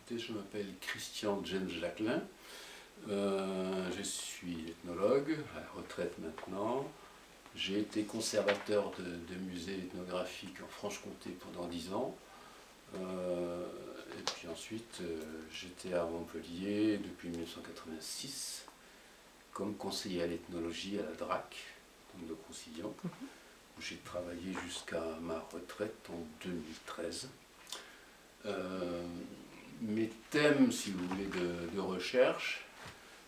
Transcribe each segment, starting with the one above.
écoutez, je m'appelle Christian James Jacquelin. Je suis ethnologue, à la retraite maintenant. J'ai été conservateur de musées ethnographiques en Franche-Comté pendant 10 ans. Et puis ensuite, j'étais à Montpellier depuis 1986 comme conseiller à l'ethnologie à la DRAC, donc de Roussillon, où j'ai travaillé jusqu'à ma retraite en 2013. Mes thèmes, si vous voulez, de recherche,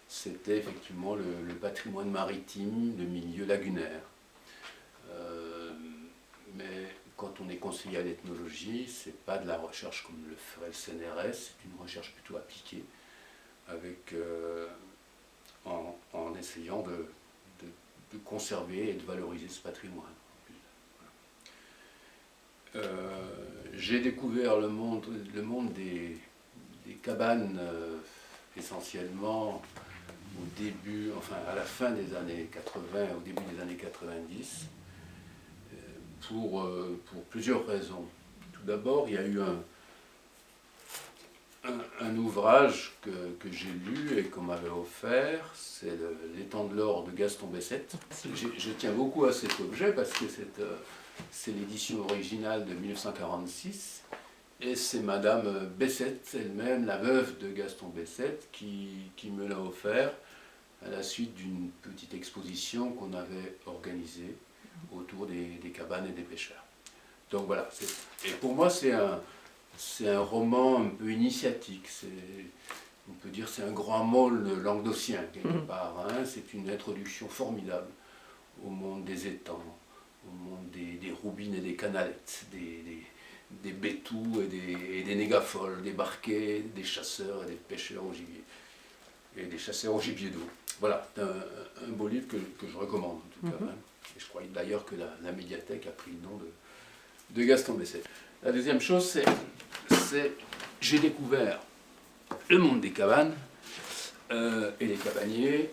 c'était effectivement le patrimoine maritime, le milieu lagunaire. Mais quand on est conseiller à l'ethnologie, c'est pas de la recherche comme le ferait le CNRS, c'est une recherche plutôt appliquée, avec, en essayant de conserver et de valoriser ce patrimoine. J'ai découvert le monde des cabanes essentiellement au début, enfin à la fin des années 80, au début des années 90, pour plusieurs raisons. Tout d'abord, il y a eu un ouvrage que j'ai lu et qu'on m'avait offert, c'est L'étang de l'or de Gaston Bessette. Je tiens beaucoup à cet objet parce que c'est l'édition originale de 1946 et c'est Madame Bessette elle-même, la veuve de Gaston Bessette, qui me l'a offert à la suite d'une petite exposition qu'on avait organisée autour des cabanes et des pêcheurs. Donc voilà, et pour moi c'est un roman un peu initiatique, on peut dire c'est un grand môle languedocien quelque part, hein. C'est une introduction formidable au monde des étangs, au monde des roubines et des canalettes, des bétous et des négafoles, des barquets, des chasseurs et des pêcheurs au gibier, et des chasseurs au gibier d'eau. Voilà, un beau livre que je recommande en tout cas. Hein. Et je crois d'ailleurs que la médiathèque a pris le nom de Gaston Bessette. La deuxième chose, c'est j'ai découvert le monde des cabanes et les cabaniers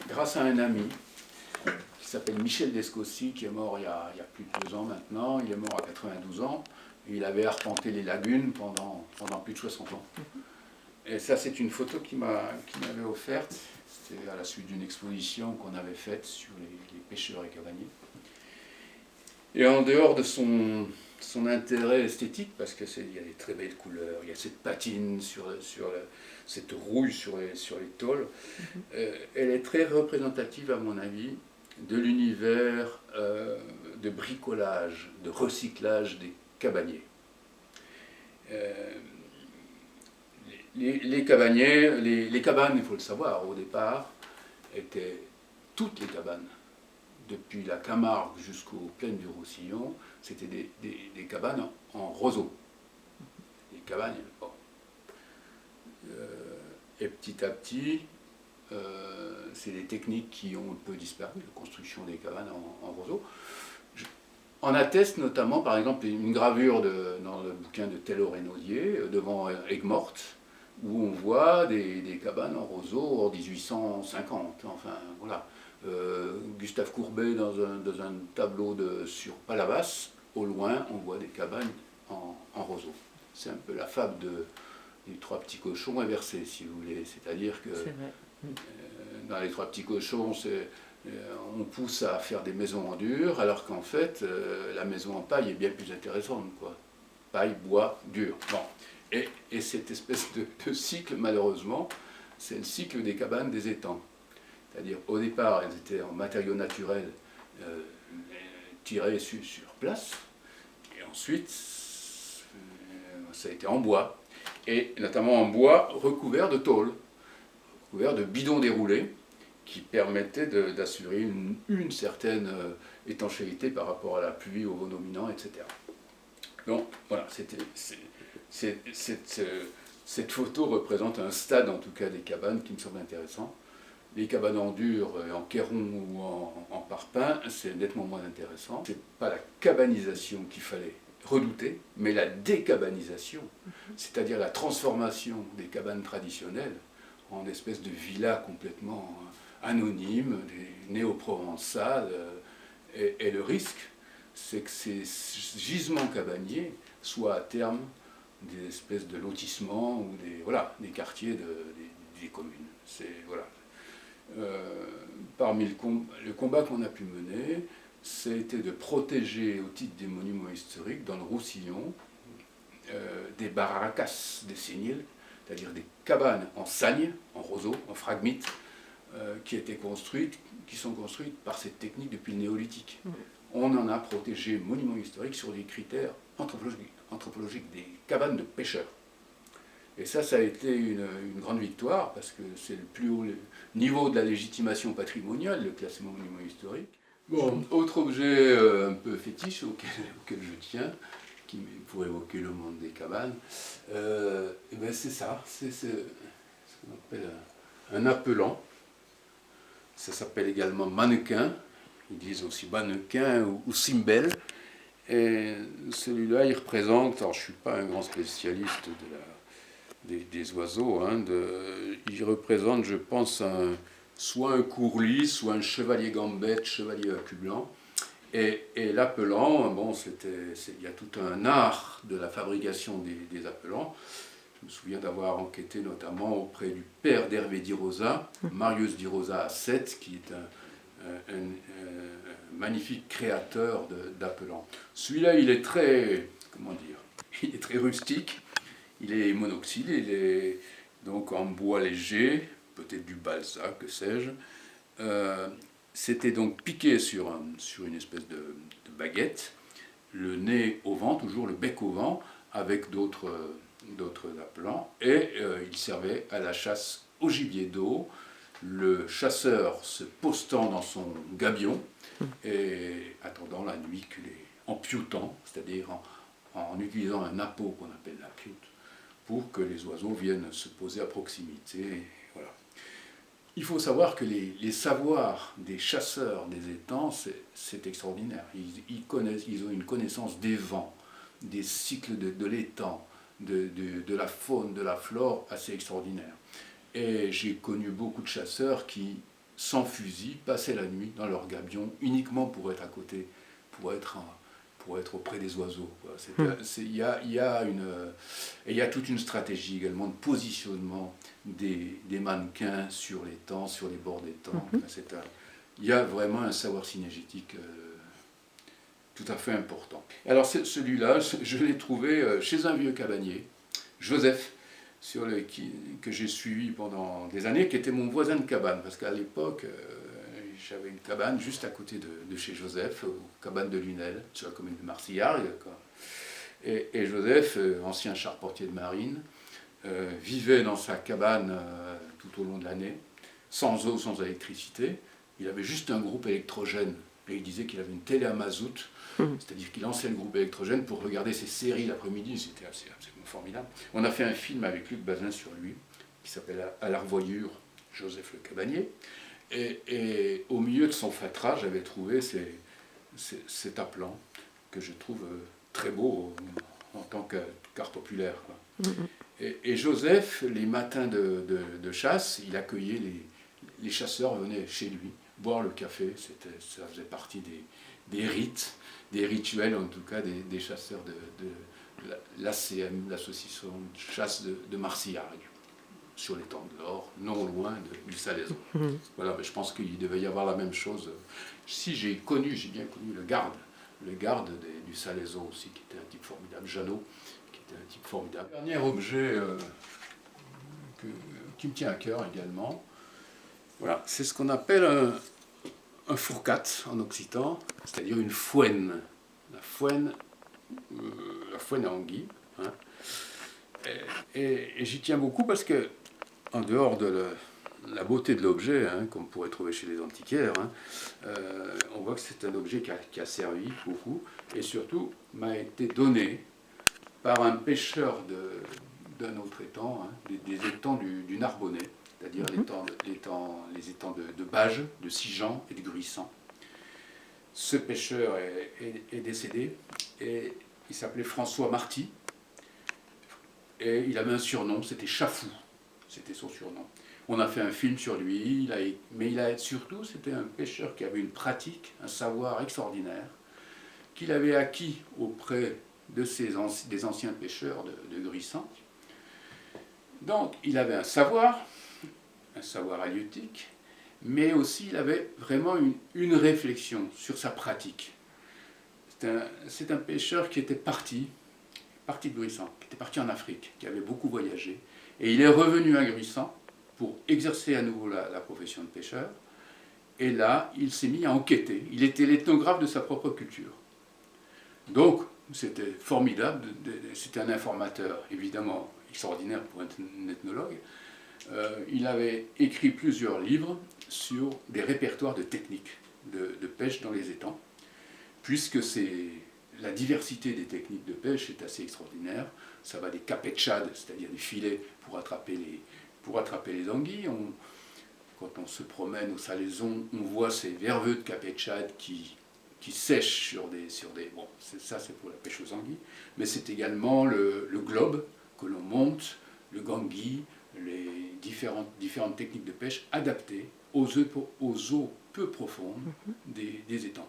grâce à un ami qui s'appelle Michel Descossi, qui est mort il y a plus de 2 ans maintenant. Il est mort à 92 ans. Et il avait arpenté les lagunes pendant plus de 60 ans. Et ça, c'est une photo qu'il m'avait offerte. C'était à la suite d'une exposition qu'on avait faite sur les pêcheurs et cabaniers. Et en dehors de son intérêt esthétique, parce qu'il y a des très belles couleurs, il y a cette patine, cette rouille sur les tôles, elle est très représentative, à mon avis, de l'univers de bricolage, de recyclage des cabaniers. Les cabaniers, les cabanes, il faut le savoir, au départ, étaient toutes les cabanes, depuis la Camargue jusqu'aux plaines du Roussillon, c'était des cabanes en roseau. Les cabanes, bon. Et petit à petit, c'est des techniques qui ont un peu disparu, la construction des cabanes en roseau. On atteste notamment, par exemple, une gravure dans le bouquin de Taylor-Renaudier, devant Aigues-Mortes, où on voit des cabanes en roseau en 1850. Enfin, voilà. Gustave Courbet, dans un tableau sur Palavas, au loin, on voit des cabanes en roseau. C'est un peu la fable des 3 petits cochons inversés, si vous voulez. C'est-à-dire que dans les 3 petits cochons, on pousse à faire des maisons en dur, alors qu'en fait, la maison en paille est bien plus intéressante, quoi. Paille, bois, dur. Bon. Et cette espèce de cycle, malheureusement, c'est le cycle des cabanes des étangs. C'est-à-dire, au départ, elles étaient en matériaux naturels tirés sur place, et ensuite, ça a été en bois, et notamment en bois recouvert de tôle, recouvert de bidons déroulés, qui permettait d'assurer une certaine étanchéité par rapport à la pluie, au vent dominant, etc. Donc voilà, cette photo représente un stade, en tout cas, des cabanes qui me semble intéressant. Les cabanes en dur, en cairon ou en parpaing, c'est nettement moins intéressant. C'est pas la cabanisation qu'il fallait redouter, mais la décabanisation, c'est-à-dire la transformation des cabanes traditionnelles en espèces de villas complètement anonymes, des néo-provençales, et le risque, c'est que ces gisements cabaniers soient à terme des espèces de lotissements ou des quartiers des communes. Voilà. Parmi le combat qu'on a pu mener, c'était de protéger au titre des monuments historiques dans le Roussillon des barracas, des seignils, c'est-à-dire des cabanes en sagne, en roseau, en phragmite, qui sont construites par cette technique depuis le néolithique. On en a protégé monuments historiques sur des critères anthropologiques, des cabanes de pêcheurs. Et ça a été une grande victoire, parce que c'est le plus haut niveau de la légitimation patrimoniale, le classement monument historique. Bon, autre objet un peu fétiche auquel je tiens, pour évoquer le monde des cabanes, et ben c'est ça, c'est ce qu'on appelle un appelant. Ça s'appelle également mannequin, ils disent aussi mannequin ou cymbelle. Et celui-là, il représente, alors je ne suis pas un grand spécialiste des oiseaux, il représente, je pense, soit un courlis, soit un chevalier gambette, chevalier à cul blanc. Et l'appelant, bon, il y a tout un art de la fabrication des appelants. Je me souviens d'avoir enquêté notamment auprès du père d'Hervé Di Rosa, Marius Di Rosa à Sète, qui est un magnifique créateur d'appelants. Celui-là, il est très, il est très rustique, il est monoxyle, il est donc en bois léger, peut-être du balsa, que sais-je. C'était donc piqué sur une espèce de baguette, le nez au vent, toujours le bec au vent, avec d'autres appelants, et il servait à la chasse au gibier d'eau, le chasseur se postant dans son gabion et attendant la nuit en pioutant, c'est-à-dire en utilisant un appôt qu'on appelle la pioute, pour que les oiseaux viennent se poser à proximité. Voilà. Il faut savoir que les savoirs des chasseurs des étangs, c'est extraordinaire. Ils ont une connaissance des vents, des cycles de l'étang, de la faune, de la flore assez extraordinaire. Et j'ai connu beaucoup de chasseurs qui, sans fusil, passaient la nuit dans leur gabion uniquement pour être à côté, pour être auprès des oiseaux. Il y a toute une stratégie également de positionnement des mannequins sur les temps, sur les bords des temps. Il y a vraiment un savoir synégétique tout à fait important. Alors celui-là, je l'ai trouvé chez un vieux cabanier, Joseph, que j'ai suivi pendant des années, qui était mon voisin de cabane, parce qu'à l'époque, j'avais une cabane juste à côté de chez Joseph, aux cabanes de Lunel, sur la commune de Marcillargues. Et Joseph, ancien charpentier de marine, vivait dans sa cabane tout au long de l'année, sans eau, sans électricité. Il avait juste un groupe électrogène, et il disait qu'il avait une télé à mazout, c'est-à-dire qu'il lançait le groupe électrogène pour regarder ses séries l'après-midi. C'était absolument formidable. On a fait un film avec Luc Bazin sur lui, qui s'appelle À la revoyure, Joseph le Cabanier. Et au milieu de son fatras, j'avais trouvé cet appelant que je trouve très beau en tant qu'art populaire. Et Joseph, les matins de chasse, il accueillait les chasseurs, venaient chez lui boire le café. Ça faisait partie des rites, des rituels en tout cas des chasseurs de l'ACM, l'association de chasse de Marcillargues, sur l'étang de l'Or, non loin du Salaison. Voilà, mais je pense qu'il devait y avoir la même chose. Si j'ai bien connu le garde du Salaison aussi, qui était un type formidable, Jeannot, qui était un type formidable. Dernier objet qui me tient à cœur également, voilà, c'est ce qu'on appelle un fourcat en occitan, c'est-à-dire une fouenne. La fouenne à anguille. Et j'y tiens beaucoup parce que, en dehors de la beauté de l'objet, qu'on pourrait trouver chez les antiquaires, on voit que c'est un objet qui a servi beaucoup, et surtout m'a été donné par un pêcheur d'un autre étang, des étangs du Narbonnais, c'est-à-dire les étangs de Bages, de Sigean et de Gruissant. Ce pêcheur est décédé, et il s'appelait François Marty, et il avait un surnom, c'était Chafou, c'était son surnom. On a fait un film sur lui, surtout c'était un pêcheur qui avait une pratique, un savoir extraordinaire, qu'il avait acquis auprès des anciens pêcheurs de Gruissant. Donc il avait un savoir halieutique, mais aussi il avait vraiment une réflexion sur sa pratique. C'est un pêcheur qui était parti de Gruissant, qui était parti en Afrique, qui avait beaucoup voyagé, et il est revenu à Gruissant pour exercer à nouveau la profession de pêcheur, et là, il s'est mis à enquêter. Il était l'ethnographe de sa propre culture. Donc, c'était formidable, c'était un informateur, évidemment, extraordinaire pour être un ethnologue. Il avait écrit plusieurs livres sur des répertoires de techniques de pêche dans les étangs, puisque la diversité des techniques de pêche est assez extraordinaire. Ça va des capetchades, c'est-à-dire des filets pour attraper les anguilles. Quand on se promène au Salaison, on voit ces verveux de capetchades qui sèchent sur des... Bon, ça c'est pour la pêche aux anguilles, mais c'est également le globe que l'on monte, le gangui, les différentes techniques de pêche adaptées aux eaux peu profondes des étangs.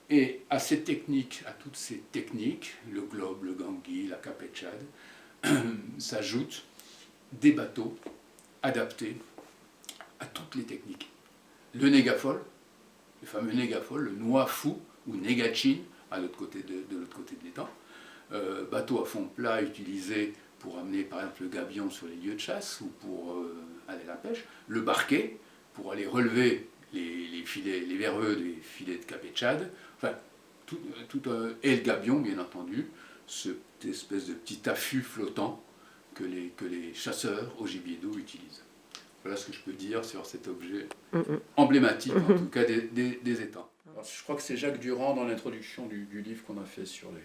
Et à toutes ces techniques, le globe, le gangui, la capetchade, s'ajoutent des bateaux adaptés à toutes les techniques. Le négafol, le fameux négafol, le noix fou ou négachin de l'autre côté de l'étang, bateau à fond plat utilisé pour amener par exemple le gabion sur les lieux de chasse ou pour aller à la pêche, le barquet pour aller relever les filets, les verveux des filets de capetchade, enfin, et le gabion bien entendu, cette espèce de petit affût flottant que les chasseurs au gibier d'eau utilisent. Voilà ce que je peux dire sur cet objet emblématique, en tout cas des étangs. Alors, je crois que c'est Jacques Durand dans l'introduction du livre qu'on a fait sur les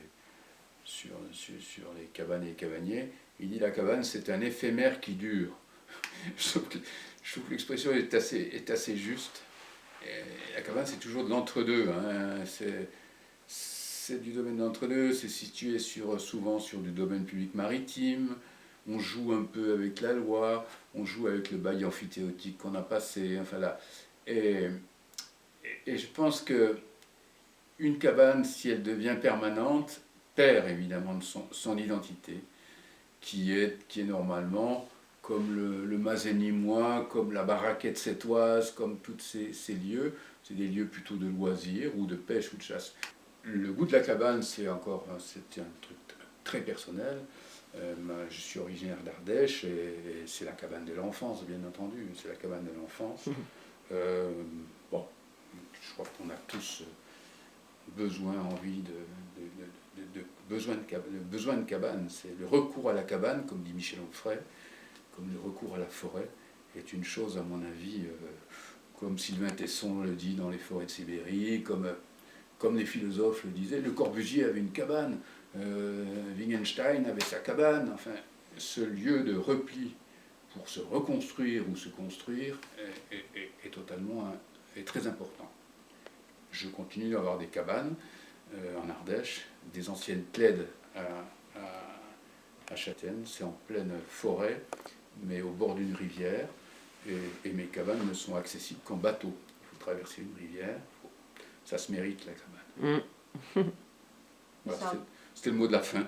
cabanes et les cabaniers. Il dit la cabane c'est un éphémère qui dure. Je trouve que l'expression est assez juste. Et la cabane c'est toujours de l'entre-deux. Hein. C'est du domaine d'entre-deux, c'est situé souvent sur du domaine public maritime. On joue un peu avec la loi, on joue avec le bail amphithéotique qu'on a passé, enfin là. Et je pense que une cabane, si elle devient permanente, perd évidemment de son identité, qui est normalement comme le Mazénimois, comme la Baraquette sétoise, comme tous ces lieux, c'est des lieux plutôt de loisirs ou de pêche ou de chasse. Le goût de la cabane, c'est un truc très personnel. Je suis originaire d'Ardèche et c'est la cabane de l'enfance, bien entendu. C'est la cabane de l'enfance. Bon, je crois qu'on a tous besoin de cabane. C'est le recours à la cabane, comme dit Michel Onfray, comme le recours à la forêt, est une chose, à mon avis, comme Sylvain Tesson le dit dans Les forêts de Sibérie, comme les philosophes le disaient, Le Corbusier avait une cabane. Wittgenstein avait sa cabane, enfin, ce lieu de repli pour se reconstruire ou se construire est très important. Je continue d'avoir des cabanes en Ardèche, des anciennes plaides à Châtaignes, c'est en pleine forêt, mais au bord d'une rivière, et mes cabanes ne sont accessibles qu'en bateau. Il faut traverser une rivière, ça se mérite la cabane. Voilà, c'était le mot de la fin.